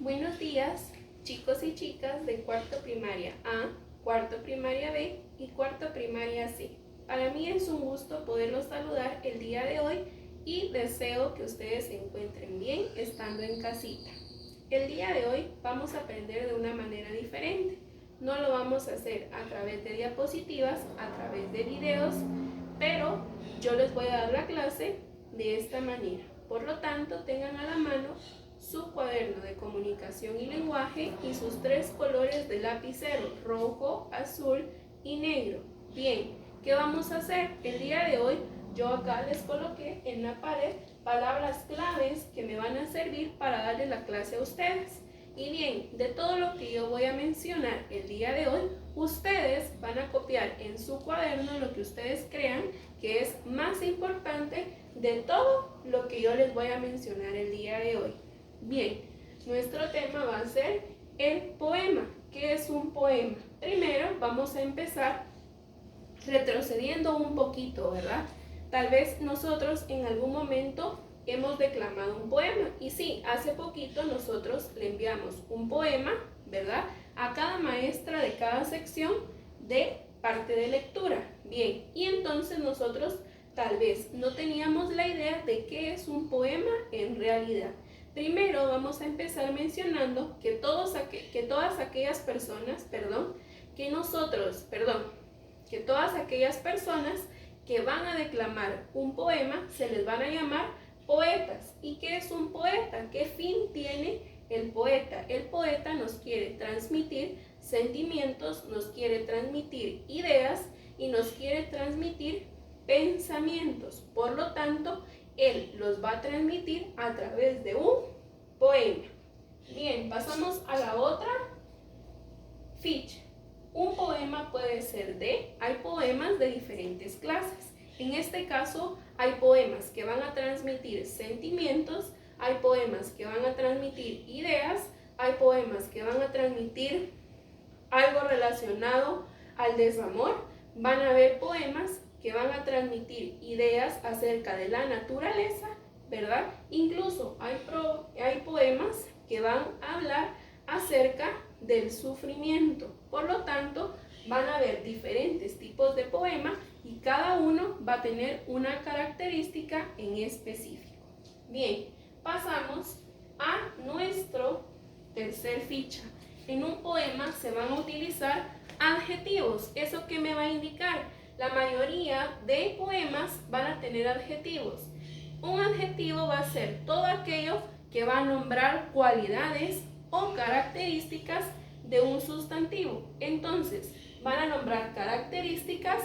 Buenos días, chicos y chicas de cuarto primaria A, cuarto primaria B y cuarto primaria C. Para mí es un gusto poderlos saludar el día de hoy y deseo que ustedes se encuentren bien estando en casita. El día de hoy vamos a aprender de una manera diferente. No lo vamos a hacer a través de diapositivas, a través de videos, pero yo les voy a dar la clase de esta manera. Por lo tanto, tengan a la mano su cuaderno de comunicación y lenguaje y sus 3 colores de lapicero, rojo, azul y negro. Bien, ¿qué vamos a hacer? El día de hoy yo acá les coloqué en la pared palabras claves que me van a servir para darle la clase a ustedes. Y bien, de todo lo que yo voy a mencionar el día de hoy, ustedes van a copiar en su cuaderno lo que ustedes crean que es más importante de todo lo que yo les voy a mencionar el día de hoy. Bien, nuestro tema va a ser el poema. ¿Qué es un poema? Primero vamos a empezar retrocediendo un poquito, ¿verdad? Tal vez nosotros en algún momento hemos declamado un poema. Y sí, hace poquito nosotros le enviamos un poema, ¿verdad?, a cada maestra de cada sección de parte de lectura. Bien, y entonces nosotros tal vez no teníamos la idea de qué es un poema en realidad. Primero vamos a empezar mencionando que todas aquellas personas que van a declamar un poema se les van a llamar poetas. ¿Y qué es un poeta? ¿Qué fin tiene el poeta? El poeta nos quiere transmitir sentimientos, nos quiere transmitir ideas y nos quiere transmitir pensamientos. Por lo tanto, él los va a transmitir a través de un poema. Bien, pasamos a la otra ficha. Un poema puede ser hay poemas de diferentes clases. En este caso, hay poemas que van a transmitir sentimientos, hay poemas que van a transmitir ideas, hay poemas que van a transmitir algo relacionado al desamor, van a haber poemas que van a transmitir ideas acerca de la naturaleza, ¿verdad? Incluso hay poemas que van a hablar acerca del sufrimiento. Por lo tanto, van a haber diferentes tipos de poema y cada uno va a tener una característica en específico. Bien, pasamos a nuestro tercer ficha. En un poema se van a utilizar adjetivos. ¿Eso qué me va a indicar? La mayoría de poemas van a tener adjetivos. Un adjetivo va a ser todo aquello que va a nombrar cualidades o características de un sustantivo. Entonces, van a nombrar características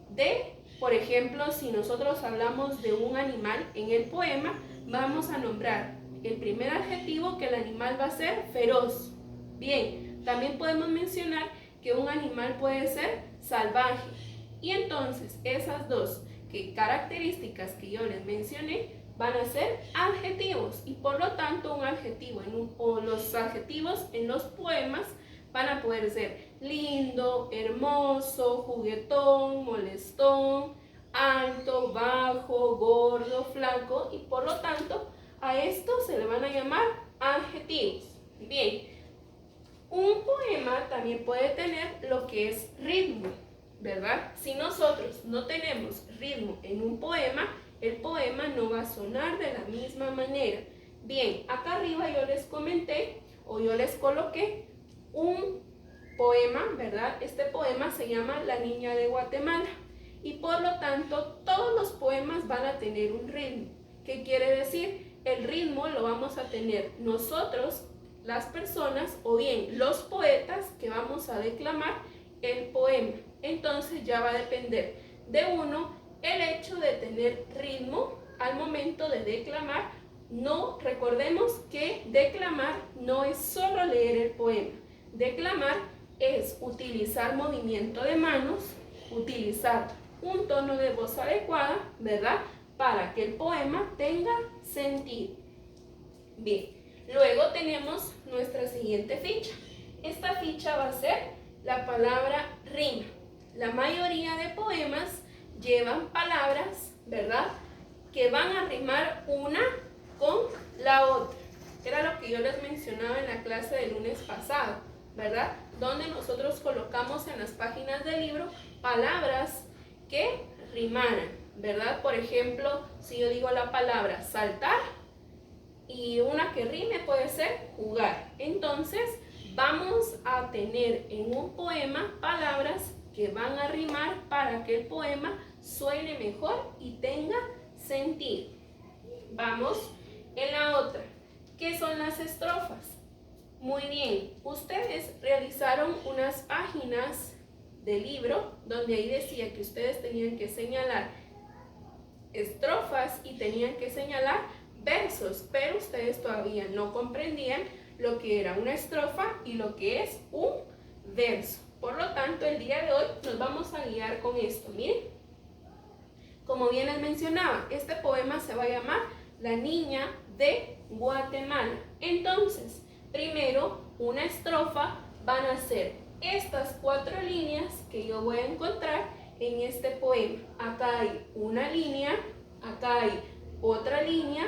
de, por ejemplo, si nosotros hablamos de un animal en el poema, vamos a nombrar el primer adjetivo, que el animal va a ser feroz. Bien, también podemos mencionar que un animal puede ser salvaje. Y entonces esas dos características que yo les mencioné van a ser adjetivos, y por lo tanto un adjetivo o los adjetivos en los poemas van a poder ser lindo, hermoso, juguetón, molestón, alto, bajo, gordo, flaco, y por lo tanto a esto se le van a llamar adjetivos. Bien, un poema también puede tener lo que es ritmo, ¿verdad? Si nosotros no tenemos ritmo en un poema, el poema no va a sonar de la misma manera. Bien, acá arriba yo les comenté o yo les coloqué un poema, ¿verdad? Este poema se llama La Niña de Guatemala y por lo tanto todos los poemas van a tener un ritmo. ¿Qué quiere decir? El ritmo lo vamos a tener nosotros, las personas, o bien los poetas que vamos a declamar el poema. Entonces ya va a depender de uno el hecho de tener ritmo al momento de declamar. No, recordemos que declamar no es solo leer el poema. Declamar es utilizar movimiento de manos, utilizar un tono de voz adecuada, ¿verdad?, para que el poema tenga sentido. Bien, luego tenemos nuestra siguiente ficha. Esta ficha va a ser la palabra rima. La mayoría de poemas llevan palabras, ¿verdad?, que van a rimar una con la otra. Era lo que yo les mencionaba en la clase del lunes pasado, ¿verdad? Donde nosotros colocamos en las páginas del libro palabras que rimaran, ¿verdad? Por ejemplo, si yo digo la palabra saltar y una que rime puede ser jugar. Entonces, vamos a tener en un poema palabras que van a rimar para que el poema suene mejor y tenga sentido. Vamos en la otra. ¿Qué son las estrofas? Muy bien, ustedes realizaron unas páginas del libro donde ahí decía que ustedes tenían que señalar estrofas y tenían que señalar versos, pero ustedes todavía no comprendían lo que era una estrofa y lo que es un verso. Por lo tanto, el día de hoy nos vamos a guiar con esto. Miren, como bien les mencionaba, este poema se va a llamar La Niña de Guatemala. Entonces, primero, una estrofa van a ser estas 4 líneas que yo voy a encontrar en este poema. Acá hay una línea, acá hay otra línea,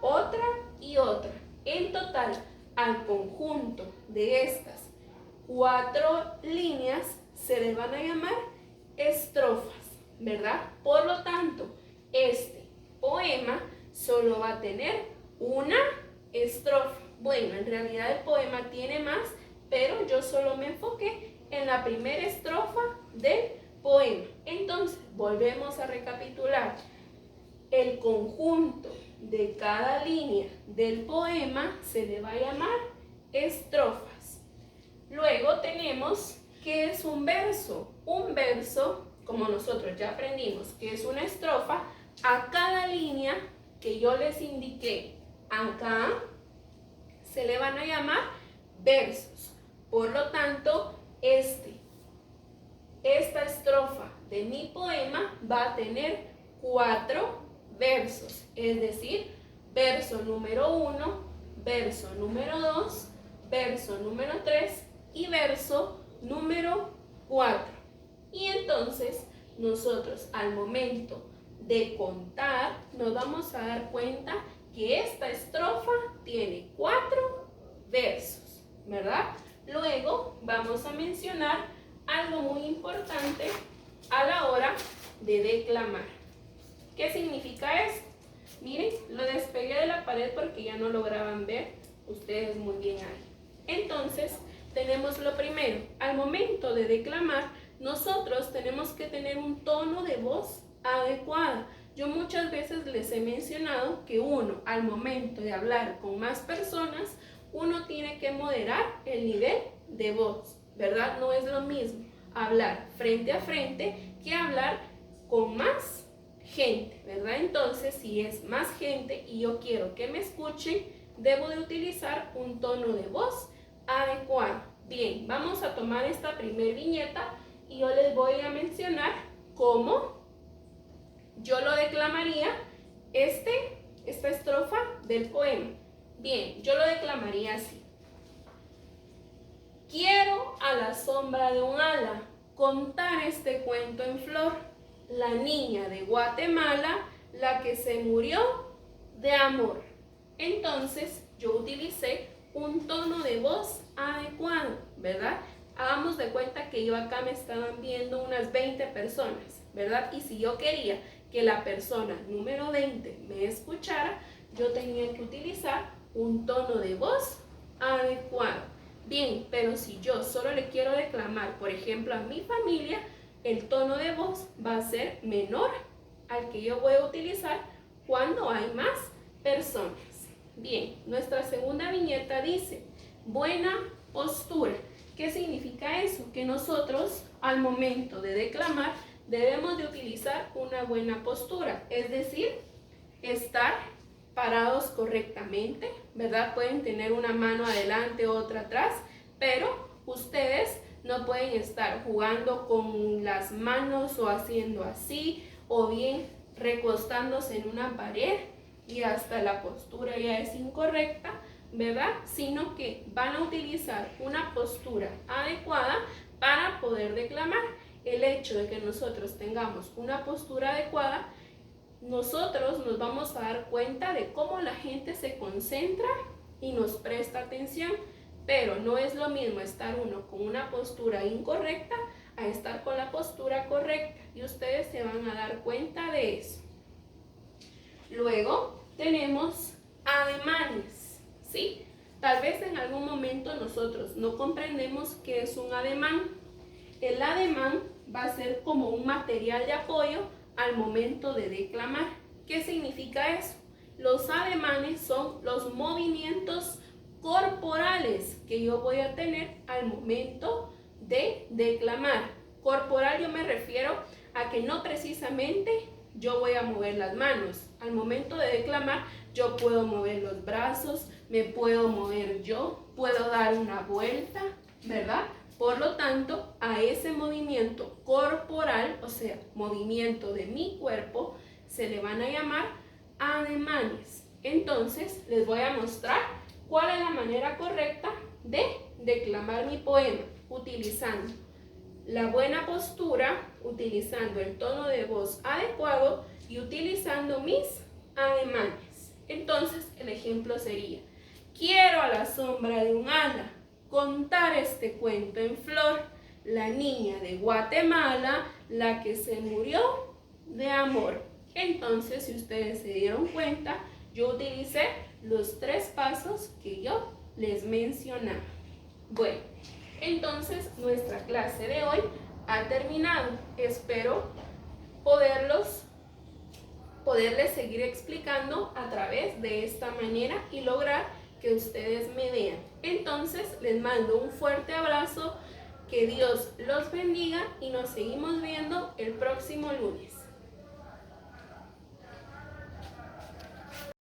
otra y otra. En total, al conjunto de estas 4 líneas se les van a llamar estrofas, ¿verdad? Por lo tanto, este poema solo va a tener una estrofa. Bueno, en realidad el poema tiene más, pero yo solo me enfoqué en la primera estrofa del poema. Entonces, volvemos a recapitular. El conjunto de cada línea del poema se le va a llamar estrofas. Luego tenemos ¿qué es un verso? Un verso, como nosotros ya aprendimos que es una estrofa, a cada línea que yo les indiqué acá se le van a llamar versos. Por lo tanto, esta estrofa de mi poema va a tener 4 versos, es decir, verso número 1, verso número 2, verso número 3 y verso número 4. Y entonces nosotros al momento de contar nos vamos a dar cuenta que esta estrofa tiene 4 versos, ¿verdad? Luego vamos a mencionar algo muy importante a la hora de declamar. ¿Qué significa esto? Miren, lo despegué de la pared porque ya no lograban ver ustedes muy bien ahí. Entonces, tenemos lo primero. Al momento de declamar, nosotros tenemos que tener un tono de voz adecuado. Yo muchas veces les he mencionado que uno, al momento de hablar con más personas, uno tiene que moderar el nivel de voz, ¿verdad? No es lo mismo hablar frente a frente que hablar con más gente, ¿verdad? Entonces, si es más gente y yo quiero que me escuchen, debo de utilizar un tono de voz adecuado. Bien, vamos a tomar esta primer viñeta y yo les voy a mencionar cómo yo lo declamaría esta estrofa del poema. Bien, yo lo declamaría así. Quiero a la sombra de un ala contar este cuento en flor. La niña de Guatemala, la que se murió de amor. Entonces, yo utilicé un tono de voz adecuado, ¿verdad? Hagamos de cuenta que yo acá me estaban viendo unas 20 personas, ¿verdad? Y si yo quería que la persona número 20 me escuchara, yo tenía que utilizar un tono de voz adecuado. Bien, pero si yo solo le quiero declamar, por ejemplo, a mi familia, el tono de voz va a ser menor al que yo voy a utilizar cuando hay más personas. Bien, nuestra segunda viñeta dice, buena postura. ¿Qué significa eso? Que nosotros al momento de declamar debemos de utilizar una buena postura, es decir, estar parados correctamente, ¿verdad? Pueden tener una mano adelante, otra atrás, pero ustedes no pueden estar jugando con las manos o haciendo así, o bien recostándose en una pared y hasta la postura ya es incorrecta, ¿verdad? Sino que van a utilizar una postura adecuada para poder declamar. El hecho de que nosotros tengamos una postura adecuada, nosotros nos vamos a dar cuenta de cómo la gente se concentra y nos presta atención, pero no es lo mismo estar uno con una postura incorrecta a estar con la postura correcta, y ustedes se van a dar cuenta de eso. Luego tenemos ademanes, ¿sí? Tal vez en algún momento nosotros no comprendemos qué es un ademán. El ademán va a ser como un material de apoyo al momento de declamar. ¿Qué significa eso? Los ademanes son los movimientos corporales que yo voy a tener al momento de declamar. Corporal yo me refiero a que no precisamente yo voy a mover las manos. Al momento de declamar yo puedo mover los brazos, me puedo mover yo, puedo dar una vuelta, ¿verdad? Por lo tanto, a ese movimiento corporal, o sea, movimiento de mi cuerpo, se le van a llamar ademanes. Entonces, les voy a mostrar cuál es la manera correcta de declamar mi poema, utilizando la buena postura, utilizando el tono de voz adecuado y utilizando mis ademanes. Entonces, el ejemplo sería: quiero a la sombra de un ala contar este cuento en flor, la niña de Guatemala, la que se murió de amor. Entonces, si ustedes se dieron cuenta, yo utilicé los 3 pasos que yo les mencionaba. Bueno, entonces nuestra clase de hoy ha terminado. Espero poderles seguir explicando a través de esta manera y lograr que ustedes me vean. Entonces, les mando un fuerte abrazo, que Dios los bendiga y nos seguimos viendo el próximo lunes.